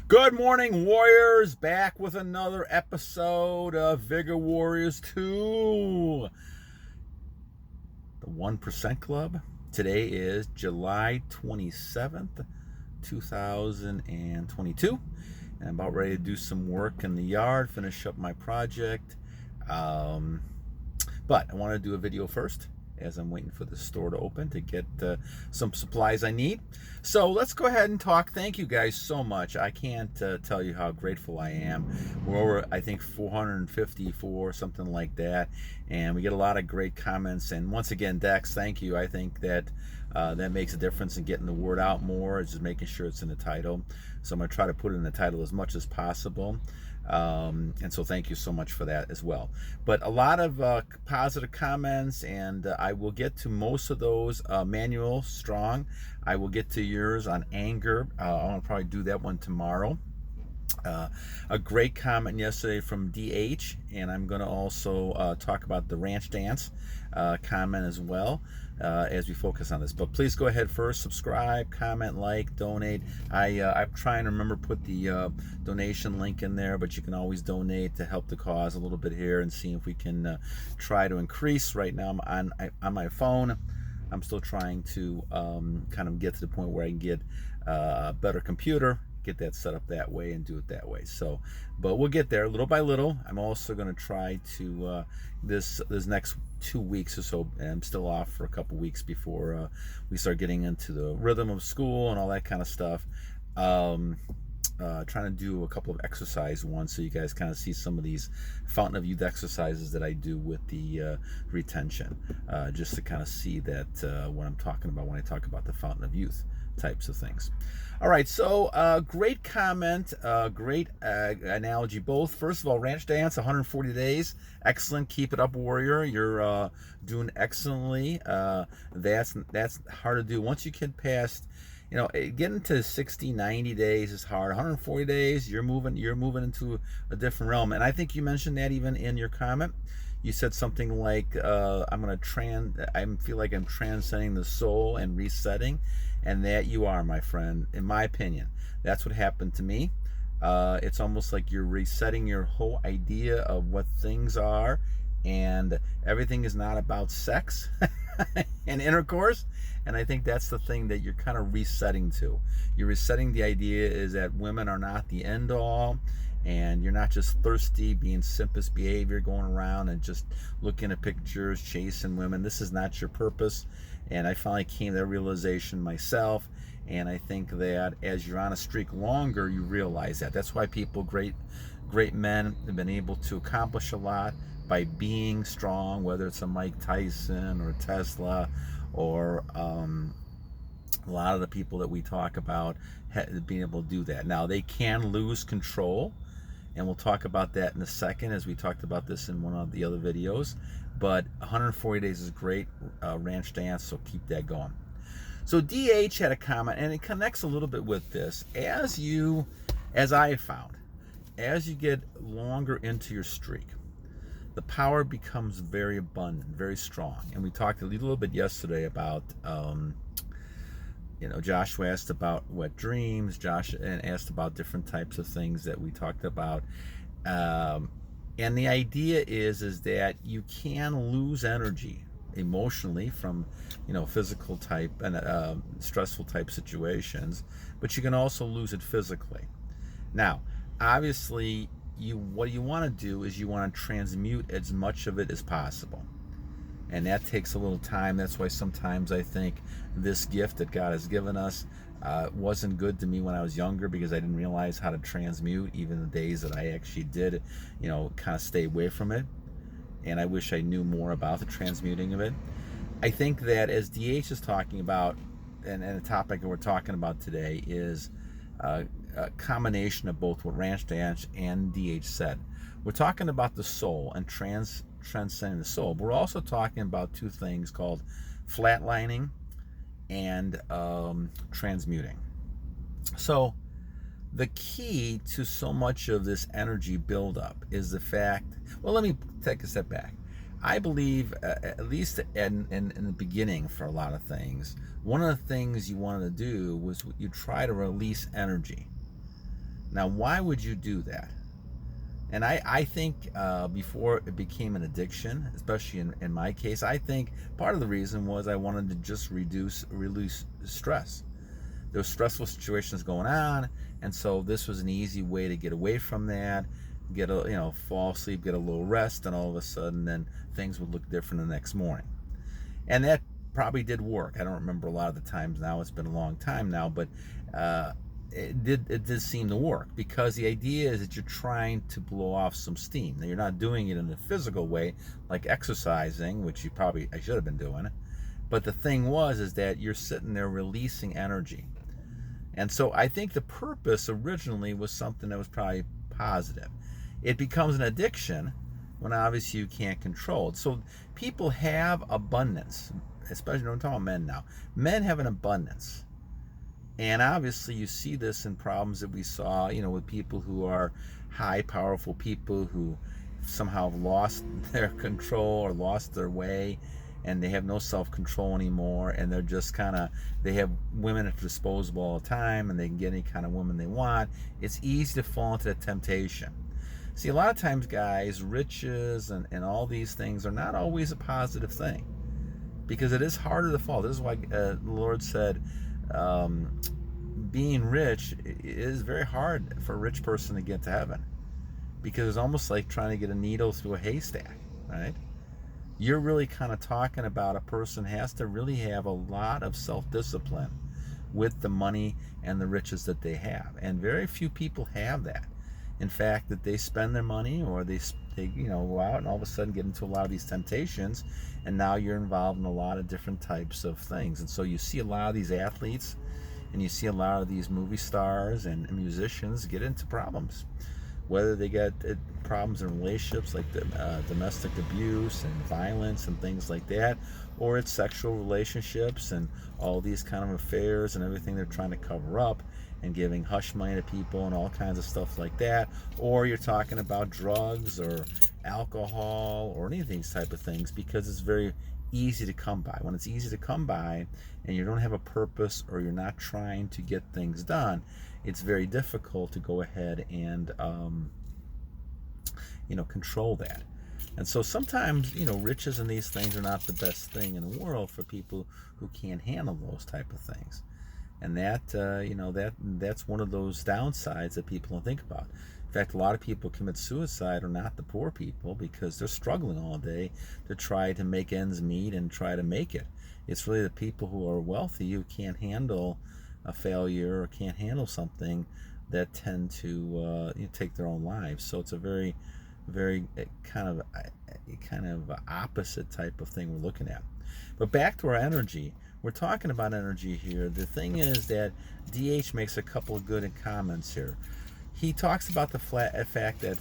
Good morning, Warriors. Back with another episode of Vigor Warriors 2, the 1% Club. Today is July 27th, 2022. And I'm about ready to do some work in the yard, finish up my project. But I want to do a video first as I'm waiting for the store to open to get some supplies I need. So let's go ahead and talk. Thank you guys so much. I can't tell you how grateful I am. We're over, I think, 454, something like that. And we get a lot of great comments. And once again, Dex, thank you. I think that that makes a difference in getting the word out more. It's just making sure it's in the title. So I'm going to try to put it in the title as much as possible. And so thank you so much for that as well. But a lot of positive comments, and I will get to most of those. Manuel Strong, I will get to yours on anger. I want to probably do that one tomorrow. A great comment yesterday from DH, and I'm going to also talk about the ranch dance comment as well as we focus on this. But please go ahead first, subscribe, comment, like, donate. I'm trying to remember put the donation link in there, but you can always donate to help the cause a little bit here and see if we can try to increase. Right now I'm on my phone. I'm still trying to kind of get to the point where I can get a better computer, get that set up that way and do it that way. So, but we'll get there little by little. I'm also going to try to this next 2 weeks or so. I'm still off for a couple weeks before we start getting into the rhythm of school and all that kind of stuff. Trying to do a couple of exercise ones so you guys kind of see some of these fountain of youth exercises that I do with the retention, just to kind of see that what I'm talking about when I talk about the fountain of youth types of things. All right, so great comment, great analogy both. First of all, ranch dance, 140 days, excellent. Keep it up, warrior. You're doing excellently. That's hard to do. Once you get past, getting to 60, 90 days is hard. 140 days, you're moving into a different realm. And I think you mentioned that even in your comment. You said something like, I feel like I'm transcending the soul and resetting. And that you are, my friend, in my opinion. That's what happened to me. It's almost like you're resetting your whole idea of what things are, and everything is not about sex and intercourse. And I think that's the thing that you're kind of resetting to. You're resetting the idea is that women are not the end all, and you're not just thirsty, being simpest behavior, going around and just looking at pictures, chasing women. This is not your purpose. And I finally came to that realization myself. And I think that as you're on a streak longer, you realize that. That's why people, great men, have been able to accomplish a lot by being strong, whether it's a Mike Tyson or Tesla or a lot of the people that we talk about being able to do that. Now, they can lose control, and we'll talk about that in a second as we talked about this in one of the other videos. But 140 days is great, ranch dance, so keep that going. So DH had a comment, and it connects a little bit with this. As I found, as you get longer into your streak, the power becomes very abundant, very strong. And we talked a little bit yesterday about, Joshua asked about wet dreams. Josh asked about different types of things that we talked about. And the idea is that you can lose energy emotionally from, physical type and stressful type situations, but you can also lose it physically. Now, obviously, what you want to do is you want to transmute as much of it as possible. And that takes a little time. That's why sometimes I think this gift that God has given us wasn't good to me when I was younger, because I didn't realize how to transmute. Even the days that I actually did, kind of stay away from it. And I wish I knew more about the transmuting of it. I think that as DH is talking about, and the topic that we're talking about today is a combination of both what Ranch Dance and DH said. We're talking about the soul and transcending the soul. But we're also talking about two things called flatlining and transmuting. So the key to so much of this energy buildup is the fact, well, let me take a step back. I believe, at least in the beginning for a lot of things, one of the things you wanted to do was you try to release energy. Now, why would you do that? And I think before it became an addiction, especially in my case, I think part of the reason was I wanted to just release stress. There were stressful situations going on, and so this was an easy way to get away from that, get a fall asleep, get a little rest, and all of a sudden then things would look different the next morning. And that probably did work. I don't remember a lot of the times now. It's been a long time now, but it did seem to work, because the idea is that you're trying to blow off some steam. Now, you're not doing it in a physical way like exercising, which I should have been doing. But the thing is that you're sitting there releasing energy. And so I think the purpose originally was something that was probably positive. It becomes an addiction when obviously you can't control it. So people have abundance, especially when I'm talking about men now. Men have an abundance. And obviously you see this in problems that we saw, with people who are high, powerful people who somehow have lost their control or lost their way, and they have no self-control anymore, and they're just they have women at their disposal all the time, and they can get any kind of woman they want. It's easy to fall into that temptation. See, a lot of times, guys, riches and all these things are not always a positive thing, because it is harder to fall. This is why the Lord said, being rich is very hard for a rich person to get to heaven, because it's almost like trying to get a needle through a haystack, right? You're really kind of talking about a person has to really have a lot of self-discipline with the money and the riches that they have, and very few people have that. In fact, that they spend their money, or they go out and all of a sudden get into a lot of these temptations, and now you're involved in a lot of different types of things. And so you see a lot of these athletes, and you see a lot of these movie stars and musicians get into problems, whether they get problems in relationships like domestic abuse and violence and things like that, or it's sexual relationships and all these kind of affairs and everything they're trying to cover up and giving hush money to people and all kinds of stuff like that, or you're talking about drugs or alcohol or any of these type of things, because it's very easy to come by. When it's easy to come by and you don't have a purpose, or you're not trying to get things done, it's very difficult to go ahead and control that. And so sometimes riches and these things are not the best thing in the world for people who can't handle those type of things. And that's one of those downsides that people don't think about. In fact, a lot of people commit suicide are not the poor people, because they're struggling all day to try to make ends meet and try to make it. It's really the people who are wealthy who can't handle a failure or can't handle something that tend to take their own lives. So it's a very, very kind of opposite type of thing we're looking at. But back to our energy. We're talking about energy here. The thing is that DH makes a couple of good comments here. He talks about the fact that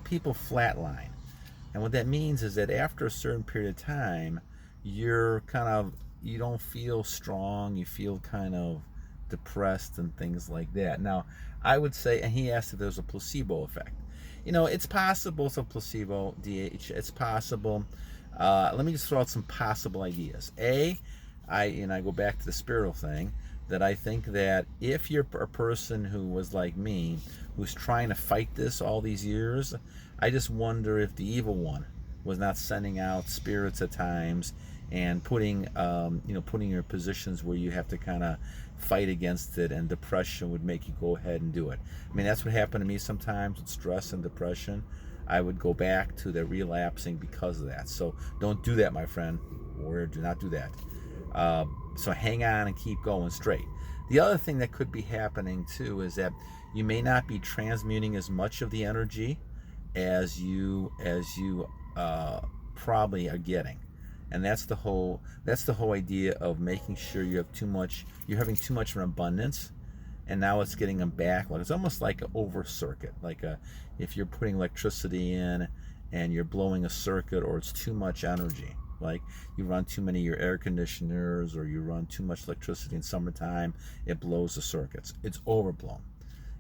people flatline. And what that means is that after a certain period of time, you don't feel strong, you feel kind of depressed and things like that. Now, I would say, and he asked if there's a placebo effect. It's possible it's a placebo, DH. It's possible. Let me just throw out some possible ideas. I go back to the spiritual thing, that I think that if you're a person who was like me, who's trying to fight this all these years, I just wonder if the evil one was not sending out spirits at times and putting you in positions where you have to kind of fight against it, and depression would make you go ahead and do it. I mean, that's what happened to me sometimes with stress and depression. I would go back to the relapsing because of that. So don't do that, my friend, or do not do that. So hang on and keep going straight. The other thing that could be happening too is that you may not be transmuting as much of the energy as you probably are getting. And that's the whole idea of making sure you're having too much of an abundance, and now it's getting a backlog. It's almost like an over circuit, if you're putting electricity in and you're blowing a circuit, or it's too much energy. Like you run too many of your air conditioners, or you run too much electricity in summertime, it blows the circuits. It's overblown.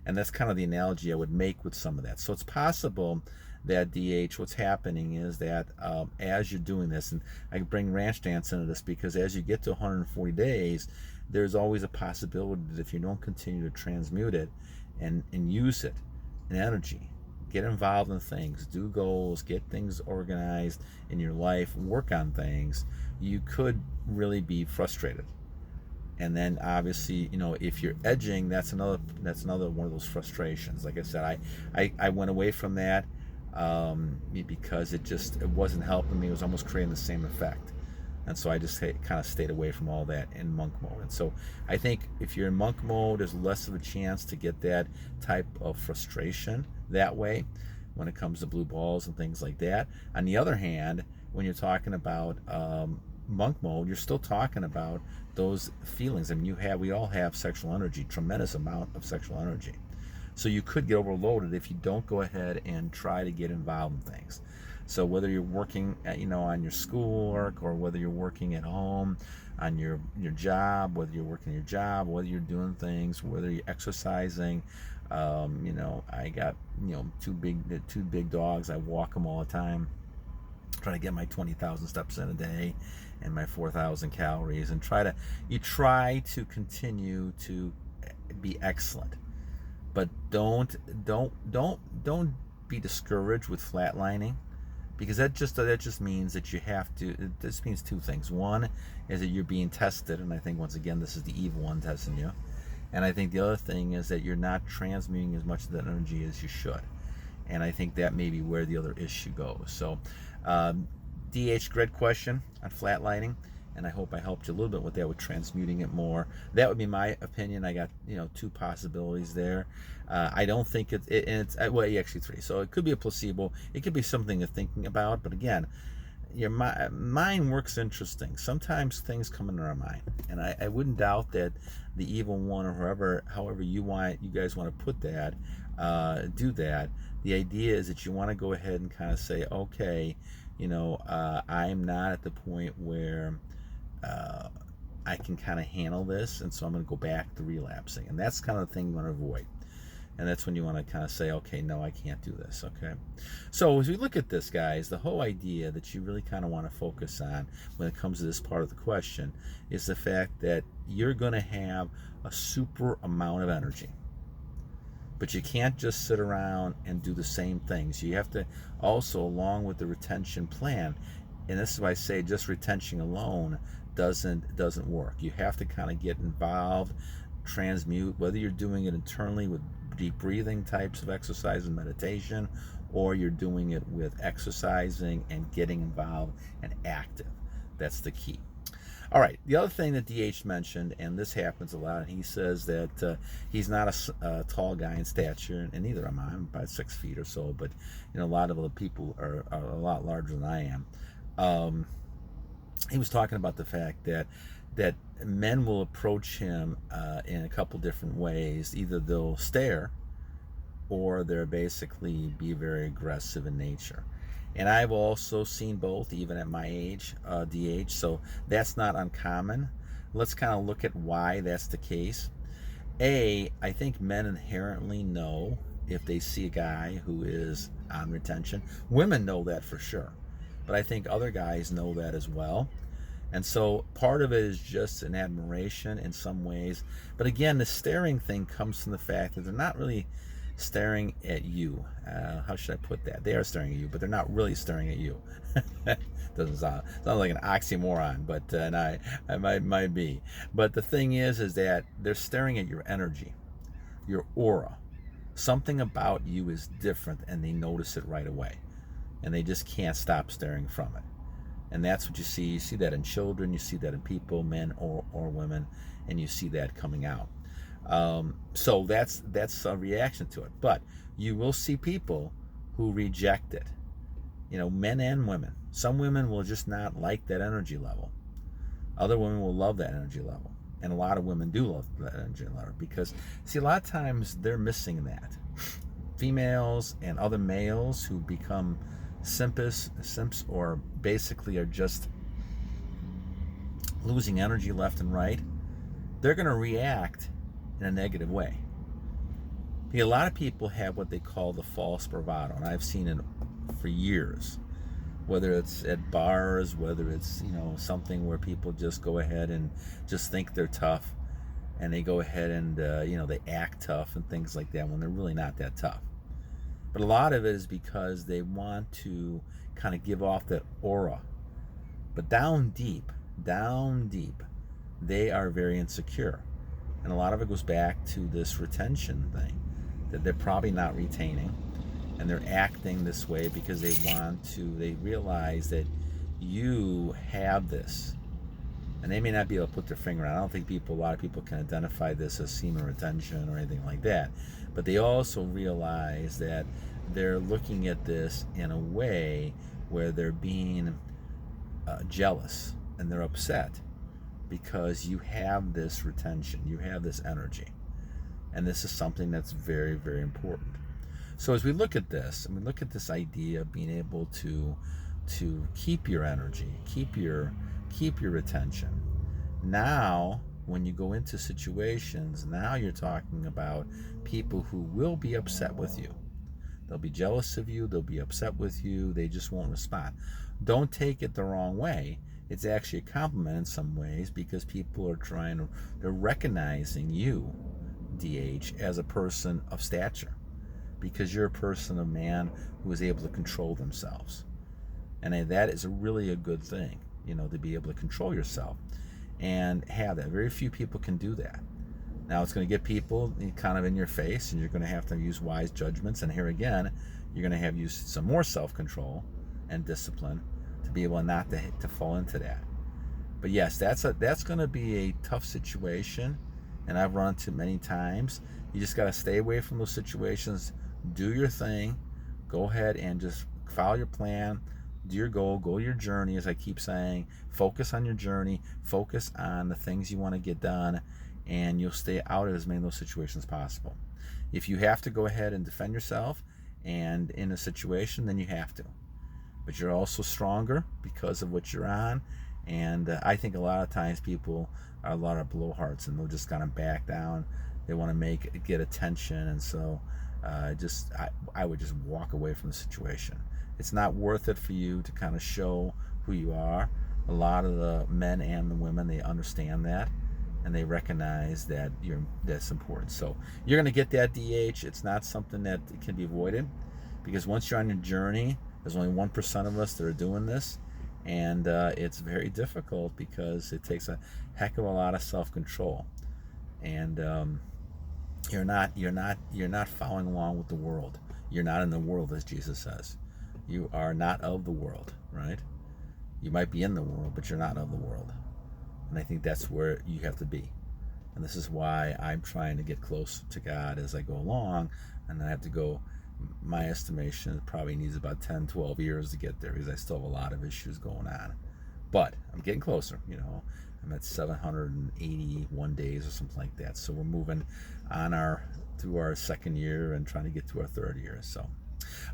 And that's kind of the analogy I would make with some of that. So it's possible that DH, what's happening is that as you're doing this, and I bring ranch dance into this because as you get to 140 days, there's always a possibility that if you don't continue to transmute it and use it in energy. Get involved in things, do goals, get things organized in your life, work on things. You could really be frustrated. And then obviously, if you're edging, that's another one of those frustrations. Like I said, I went away from that because it wasn't helping me. It was almost creating the same effect. And so I just kind of stayed away from all that in monk mode. And so I think if you're in monk mode, there's less of a chance to get that type of frustration that way when it comes to blue balls and things like that. On the other hand, when you're talking about monk mode, you're still talking about those feelings. I mean, we all have sexual energy, tremendous amount of sexual energy. So you could get overloaded if you don't go ahead and try to get involved in things. So whether you're working on your schoolwork, or whether you're working at home on your job, whether you're working your job, whether you're doing things, whether you're exercising, I got two big dogs. I walk them all the time, trying to get my 20,000 steps in a day and my 4,000 calories, and you try to continue to be excellent. But don't be discouraged with flatlining, because that just means that you have to. This means two things. One is that you're being tested, and I think once again this is the evil one testing you. And I think the other thing is that you're not transmuting as much of that energy as you should. And I think that may be where the other issue goes. So, DH, great question on flatlining, and I hope I helped you a little bit with that, with transmuting it more. That would be my opinion. I got two possibilities there. I don't think it's actually three. So it could be a placebo. It could be something you're thinking about. But again, your mind works interesting. Sometimes things come into our mind, and I wouldn't doubt that the evil one, or however you guys want to put that, do that. The idea is that you want to go ahead and kind of say, okay, I'm not at the point where I can kind of handle this, and so I'm going to go back to relapsing. And that's kind of the thing you want to avoid. And that's when you want to kind of say, okay, no, I can't do this, okay? So as we look at this, guys, the whole idea that you really kind of want to focus on when it comes to this part of the question is the fact that you're going to have a super amount of energy. But you can't just sit around and do the same things. You have to also, along with the retention plan, and this is why I say just retention alone doesn't work. You have to kind of get involved, transmute, whether you're doing it internally with deep breathing types of exercise and meditation, or you're doing it with exercising and getting involved and active. That's the key. All right, the other thing that DH mentioned, and this happens a lot, he says that he's not a tall guy in stature, and neither am I. I'm about 6 feet or so, but a lot of other people are a lot larger than I am. He was talking about the fact that men will approach him in a couple different ways. Either they'll stare, or they'll basically be very aggressive in nature. And I've also seen both, even at my age, DH, so that's not uncommon. Let's kind of look at why that's the case. I think men inherently know if they see a guy who is on retention. Women know that for sure, but I think other guys know that as well. And so part of it is just an admiration in some ways. But again, the staring thing comes from the fact that they're not really staring at you. How should I put that? They are staring at you, but they're not really staring at you. Doesn't sound like an oxymoron, but and I might be. But the thing is that they're staring at your energy, your aura. Something about you is different, and they notice it right away, and they just can't stop staring from it. And that's what you see. You see that in children, you see that in people, men or women, and you see that coming out. So that's a reaction to it. But you will see people who reject it, men and women. Some women will just not like that energy level. Other women will love that energy level. And a lot of women do love that energy level, because, see, a lot of times they're missing that. Females and other males who become simps, or basically are just losing energy left and right, they're going to react in a negative way. A lot of people have what they call the false bravado, and I've seen it for years, whether it's at bars, whether it's something where people just go ahead and just think they're tough, and they go ahead and they act tough and things like that when they're really not that tough. But a lot of it is because they want to kind of give off that aura. But down deep, they are very insecure. And a lot of it goes back to this retention thing, that they're probably not retaining, and they're acting this way because they realize that you have this. And they may not be able to put their finger on it. I don't think a lot of people can identify this as semen retention or anything like that. But they also realize that they're looking at this in a way where they're being jealous and they're upset because you have this retention, you have this energy. And this is something that's very, very important. So as we look at this, and we look at this idea of being able to keep your energy, keep your retention. Now, when you go into situations, now you're talking about people who will be upset with you. They'll be jealous of you, they'll be upset with you, they just won't respond. Don't take it the wrong way. It's actually a compliment in some ways, because people are they're recognizing you, DH, as a person of stature, because you're a man who is able to control themselves. And that is really a good thing, to be able to control yourself and have that. Very few people can do that. Now, it's going to get people kind of in your face, and you're going to have to use wise judgments. And here again, you're going to have to use some more self-control and discipline to be able not to fall into that. But yes, that's going to be a tough situation, and I've run into many times. You just got to stay away from those situations. Do your thing. Go ahead and just follow your plan. Do your goal. Go your journey, as I keep saying. Focus on your journey. Focus on the things you want to get done, and you'll stay out of as many of those situations as possible. If you have to go ahead and defend yourself and in a situation, then you have to. But you're also stronger because of what you're on. And I think a lot of times people are a lot of blowhards, and they'll just kind of back down. They want to get attention, and so I would just walk away from the situation. It's not worth it for you to kind of show who you are. A lot of the men and the women, they understand that, and they recognize that that's important. So you're going to get that, DH. It's not something that can be avoided, because once you're on your journey, there's only 1% of us that are doing this, and it's very difficult because it takes a heck of a lot of self-control, and you're not following along with the world. You're not in the world, as Jesus says. You are not of the world, right? You might be in the world, but you're not of the world. And I think that's where you have to be. And this is why I'm trying to get close to God as I go along. And I have to go, my estimation, it probably needs about 10, 12 years to get there, because I still have a lot of issues going on. But I'm getting closer, I'm at 781 days or something like that. So we're moving on through our second year and trying to get to our third year. So,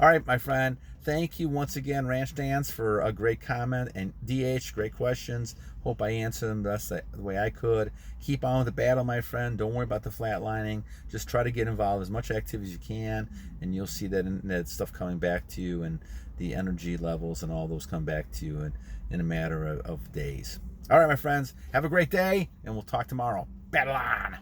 all right, my friend, thank you once again, Ranch Dance, for a great comment, and DH, great questions. Hope I answered them the way I could. Keep on with the battle, my friend. Don't worry about the flatlining. Just try to get involved as much activity as you can, and you'll see that stuff coming back to you, and the energy levels and all those come back to you in a matter of days. All right, my friends, have a great day, and we'll talk tomorrow. Battle on!